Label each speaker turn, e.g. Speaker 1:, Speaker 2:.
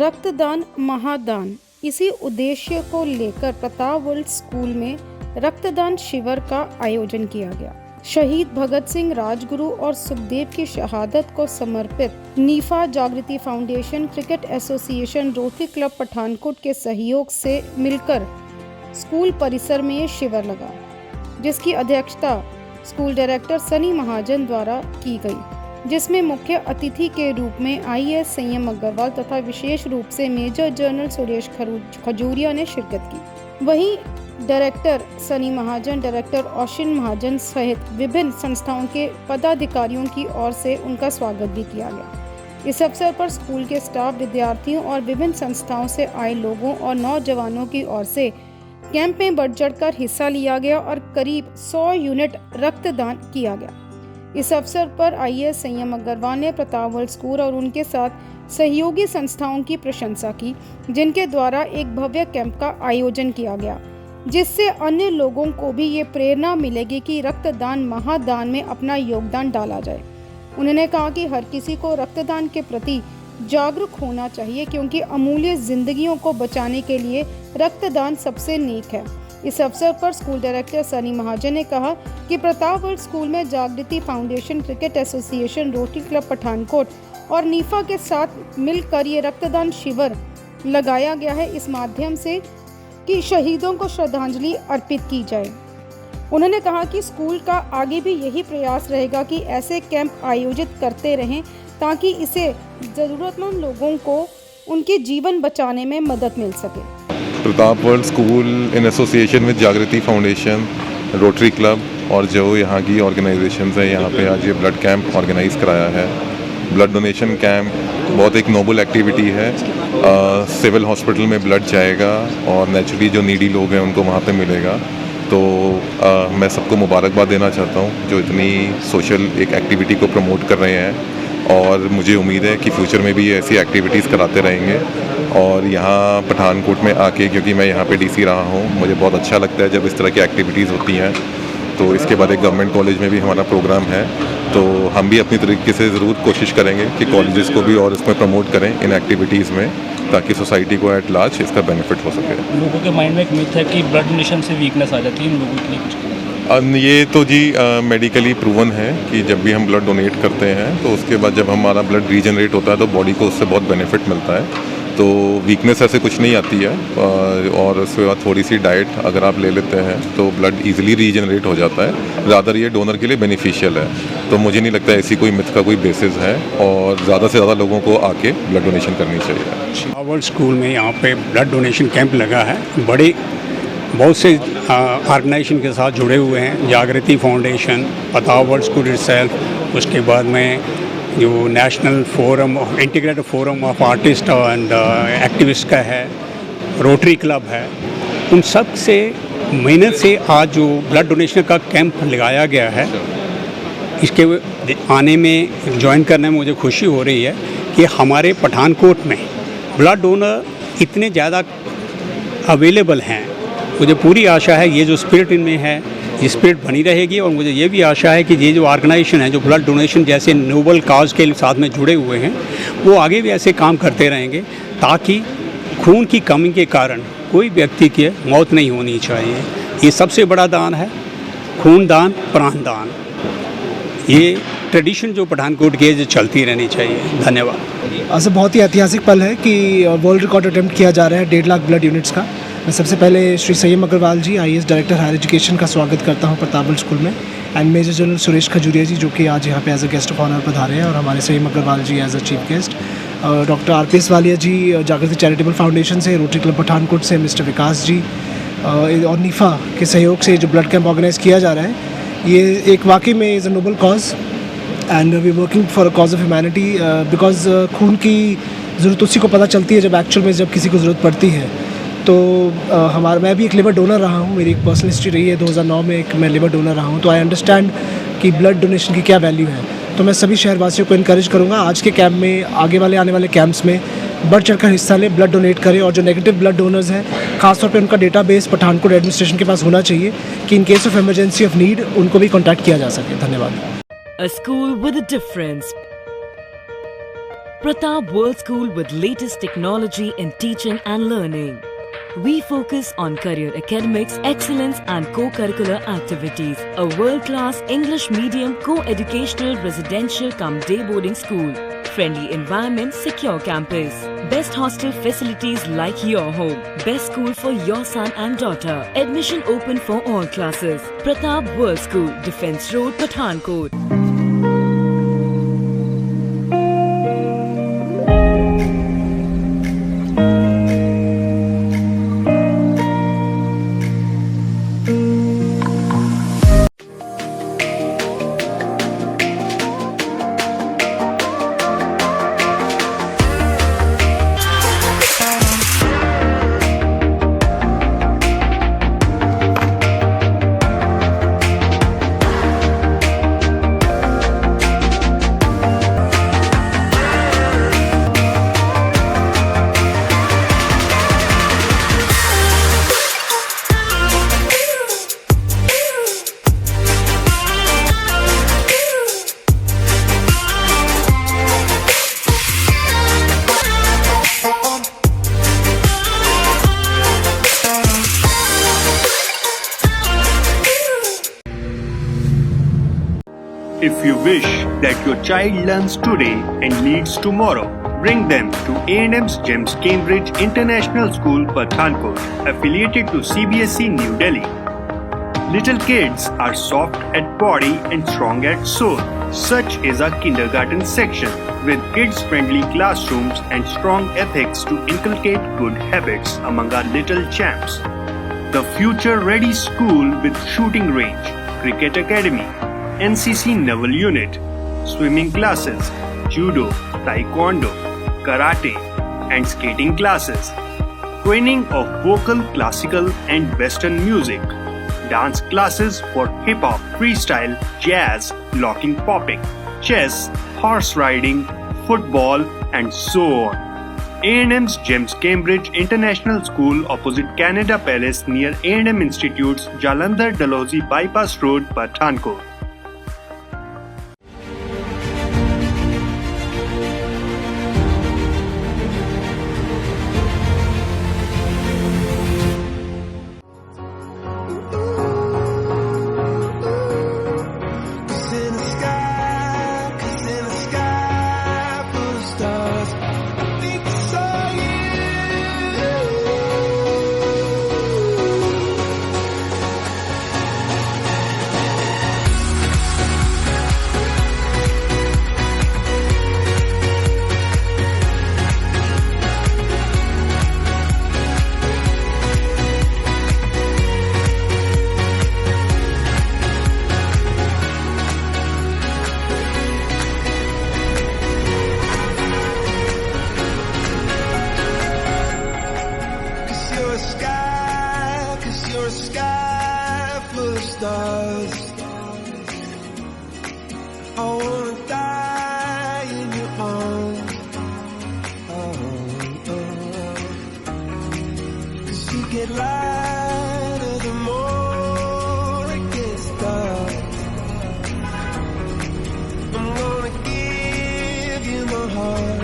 Speaker 1: रक्तदान महादान, इसी उद्देश्य को लेकर प्रताप वर्ल्ड स्कूल में रक्तदान शिविर का आयोजन किया गया। शहीद भगत सिंह, राजगुरु और सुखदेव की शहादत को समर्पित नीफा जागृति foundation, cricket association, rotary club Pathankot के सहयोग से मिलकर स्कूल परिसर में ये शिविर लगा, जिसकी अध्यक्षता स्कूल डायरेक्टर सनी महाजन द्वारा की गई, जिसमें मुख्य अतिथि के रूप में आईएएस संयम अग्रवाल तथा विशेष रूप से मेजर जनरल सुरेश खजूरिया ने शिरकत की। वहीं डायरेक्टर सनी महाजन, डायरेक्टर ओशिन महाजन सहित विभिन्न संस्थाओं के पदाधिकारियों की ओर से उनका स्वागत भी किया गया। इस अवसर पर स्कूल के स्टाफ, विद्यार्थियों और विभिन्न संस्थाओं से आए लोगों और नौजवानों की ओर से कैंप में बढ़ चढ़कर हिस्सा लिया गया और करीब 100 यूनिट रक्तदान किया गया। इस अवसर पर आईएएस संयम अग्रवाल ने प्रताप वर्ल्ड स्कूल और उनके साथ सहयोगी संस्थाओं की प्रशंसा की, जिनके द्वारा एक भव्य कैंप का आयोजन किया गया, जिससे अन्य लोगों को भी ये प्रेरणा मिलेगी कि रक्तदान महादान में अपना योगदान डाला जाए। उन्होंने कहा कि हर किसी को रक्तदान के प्रति जागरूक होना चाहिए, क्योंकि अमूल्य जिंदगियों को बचाने के लिए रक्तदान सबसे नेक है। इस अवसर पर स्कूल डायरेक्टर सनी महाजन ने कहा कि प्रताप वर्ल्ड स्कूल में जागृति foundation, cricket association, rotary club Pathankot और नीफा के साथ मिलकर ये रक्तदान शिविर लगाया गया है, इस माध्यम से कि शहीदों को श्रद्धांजलि अर्पित की जाए। उन्होंने कहा कि स्कूल का आगे भी यही प्रयास रहेगा कि ऐसे कैंप आयोजित करते रहें, ताकि इसे ज़रूरतमंद लोगों को उनके जीवन बचाने में मदद मिल सके।
Speaker 2: Pratap world school in association with जागृति फाउंडेशन, रोटरी क्लब और जो यहाँ की ऑर्गेनाइजेशंस हैं, यहाँ पे आज ये ब्लड कैंप ऑर्गेनाइज कराया है। ब्लड डोनेशन कैंप बहुत एक नोबल एक्टिविटी है। सिविल हॉस्पिटल में ब्लड जाएगा और नेचुरली जो नीडी लोग हैं उनको वहाँ पे मिलेगा। तो मैं सबको मुबारकबाद देना चाहता हूँ जो इतनी सोशल एक एक्टिविटी को प्रमोट कर रहे हैं, और मुझे उम्मीद है कि फ्यूचर में भी ये ऐसी एक्टिविटीज़ कराते रहेंगे। और यहाँ पठानकोट में आके, क्योंकि मैं यहाँ पे डीसी रहा हूँ, मुझे बहुत अच्छा लगता है जब इस तरह की एक्टिविटीज़ होती हैं। तो इसके बाद एक गवर्नमेंट कॉलेज में भी हमारा प्रोग्राम है, तो हम भी अपनी तरीके से ज़रूर कोशिश करेंगे कि कॉलेजेस को भी और इसमें प्रमोट करें इन एक्टिविटीज़ में, ताकि सोसाइटी को एट लार्ज इसका बेनिफिट हो सके।
Speaker 3: लोगों के माइंड में एक मिथ है कि ब्लड डोनेशन से वीकनेस आ जाती है, इन लोगों के लिए
Speaker 2: ये तो जी मेडिकली प्रूवन है कि जब भी हम ब्लड डोनेट करते हैं तो उसके बाद जब हमारा ब्लड रीजनरेट होता है तो बॉडी को उससे बहुत बेनिफिट मिलता है। तो वीकनेस ऐसे कुछ नहीं आती है, और उसके बाद थोड़ी सी डाइट अगर आप ले लेते हैं तो ब्लड इजीली रीजनरेट हो जाता है। ज़्यादा ये डोनर के लिए बेनिफिशियल है। तो मुझे नहीं लगता ऐसी कोई मिथ का कोई बेसिस है, और ज़्यादा से ज़्यादा लोगों को आके ब्लड डोनेशन करनी चाहिए।
Speaker 4: वर्ल्ड स्कूल में यहाँ पे ब्लड डोनेशन कैंप लगा है। बहुत से ऑर्गेनाइजेशन के साथ जुड़े हुए हैं, जागृति foundation, Pratap world school itself, उसके बाद में जो national forum, integrated forum of artist and activist का है, रोटरी क्लब है। उन सब से मेहनत से आज जो ब्लड डोनेशन का कैंप लगाया गया है, इसके आने में ज्वाइन करने में मुझे खुशी हो रही है कि हमारे पठानकोट में ब्लड डोनर इतने ज़्यादा अवेलेबल हैं। मुझे पूरी आशा है ये जो स्पिरिट इनमें है, ये स्पिरिट बनी रहेगी, और मुझे ये भी आशा है कि ये जो ऑर्गेनाइजेशन है जो ब्लड डोनेशन जैसे नोबल काज के साथ में जुड़े हुए हैं, वो आगे भी ऐसे काम करते रहेंगे, ताकि खून की कमी के कारण कोई व्यक्ति की मौत नहीं होनी चाहिए। ये सबसे बड़ा दान है, खून दान, प्राण दान। ये ट्रेडिशन जो पठानकोट की है जो चलती रहनी चाहिए। धन्यवाद।
Speaker 5: ऐसा बहुत ही ऐतिहासिक पल है कि वर्ल्ड रिकॉर्ड अटेम्प्ट किया जा रहा है 1.5 लाख ब्लड यूनिट्स का। मैं सबसे पहले Shri Sanyam Agarwal ji, IAS director higher education का स्वागत करता हूं प्रताप वर्ल्ड स्कूल में, and major general Suresh Khajuria ji जो कि आज यहां पे as a guest of honour पधारे हैं, और हमारे Sanyam Agarwal ji as a chief guest, doctor RPS Walia ji Jagriti charitable foundation से, रोटरी क्लब पठानकोट से मिस्टर विकास जी, और नीफा के सहयोग से जो ब्लड कैंप ऑर्गेनाइज किया जा रहा है, ये एक वाकई में is a noble cause, and we working for a cause of humanity, because खून की ज़रूरत उसी को पता चलती है जब एक्चुअल में जब किसी को ज़रूरत पड़ती है। तो मैं भी एक लिवर डोनर रहा हूँ, मेरी एक पर्सनल हिस्ट्री रही है। 2009 में मैं लिवर डोनर रहा हूँ, तो आई अंडरस्टैंड कि ब्लड डोनेशन की क्या वैल्यू है। तो मैं सभी शहरवासियों को इनकरेज करूँगा आज के कैंप में, आने वाले कैंप्स में बढ़ चढ़कर हिस्सा लें, ब्लड डोनेट करें, और जो नेगेटिव ब्लड डोनर्स हैं खासतौर पे उनका डेटाबेस पठानकोट एडमिनिस्ट्रेशन के पास होना चाहिए कि in case of emergency of need उनको भी कॉन्टैक्ट किया जा सके। धन्यवाद।
Speaker 6: A school with a difference. Pratap World School with latest technology in teaching and learning. We focus on career academics, excellence and co-curricular activities. A world-class English medium co-educational residential cum day boarding school. Friendly environment, secure campus. Best hostel facilities like your home. Best school for your son and daughter. Admission open for all classes. Pratap World School, Defence Road, Pathankot.
Speaker 7: If you wish that your child learns today and leads tomorrow, bring them to A&M's GEMS Cambridge International School, Pathankot, affiliated to CBSE New Delhi. Little kids are soft at body and strong at soul. Such is our kindergarten section with kids-friendly classrooms and strong ethics to inculcate good habits among our little champs. The future-ready school with shooting range, cricket academy, NCC Naval Unit, swimming classes, judo, taekwondo, karate and skating classes, training of vocal, classical and western music, dance classes for hip-hop, freestyle, jazz, locking popping, chess, horse riding, football and so on. A&M's GEMS Cambridge International School opposite Canada Palace near A&M Institute's Jalandhar Dalhousie Bypass Road, Pathankot.
Speaker 8: Stars. I wanna die in your arms. Cause you get lighter the more it gets dark. I'm gonna give you my heart.